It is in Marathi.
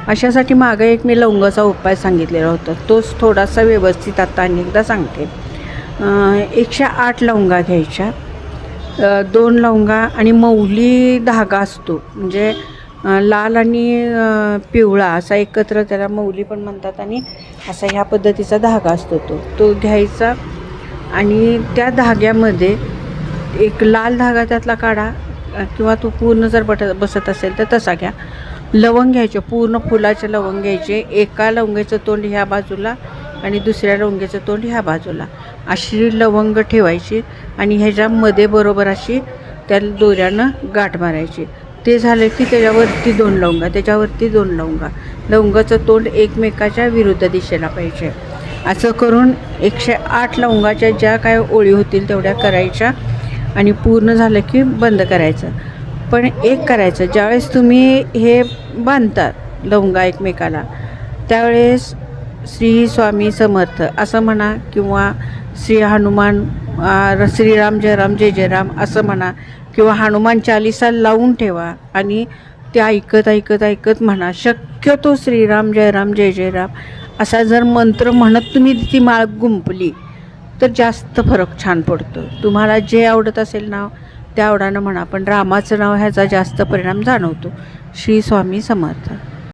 अशासाठी मागे एक मी लवंगाचा उपाय सांगितलेला होता, तोच थोडासा व्यवस्थित आता अनेकदा सांगते. 108 लवंगा घ्यायच्या, 2 लवंगा आणि मौली धागा असतो, म्हणजे लाल आणि पिवळा असा एकत्र त्याला मौली पण म्हणतात, आणि असा ह्या पद्धतीचा धागा असतो तो घ्यायचा. आणि त्या धाग्यामध्ये एक लाल धागा त्यातला काढा, किंवा तो पूर्ण जर बसत असेल तर तसा घ्या. लवंग घ्यायचे, पूर्ण फुलाचे लवंग घ्यायचे, एका लवंगाचं तोंड ह्या बाजूला आणि दुसऱ्या लवंगाचं तोंड ह्या बाजूला अशी लवंग ठेवायची, आणि ह्याच्यामध्ये बरोबर अशी त्या दोऱ्यानं गाठ मारायची. ते झालं की त्याच्यावरती 2 लवंगा, त्याच्यावरती 2 लवंगा, लवंगाचं तोंड एकमेकाच्या विरुद्ध दिशेला पाहिजे. असं करून 108 लवंगाच्या ज्या काय ओळी होतील तेवढ्या करायच्या, आणि पूर्ण झालं की बंद करायचं. पण एक करायचं, ज्यावेळेस तुम्ही हे बांधता लवंगा एकमेकाला, त्यावेळेस श्री स्वामी समर्थ असं म्हणा, किंवा श्री हनुमान श्रीराम जय राम जय जय राम असं म्हणा, किंवा हनुमान चालीसा लावून ठेवा आणि ते ऐकत ऐकत ऐकत म्हणा. शक्यतो श्रीराम जय राम जय जय राम असा जर मंत्र म्हणत तुम्ही ती माळ गुंपली तर जास्त फरक छान पडतो. तुम्हाला जे आवडत असेल नाव त्या आवडानं म्हणा, पण रामाचं नाव ह्याचा जास्त परिणाम जाणवतो. श्री स्वामी समर्थ.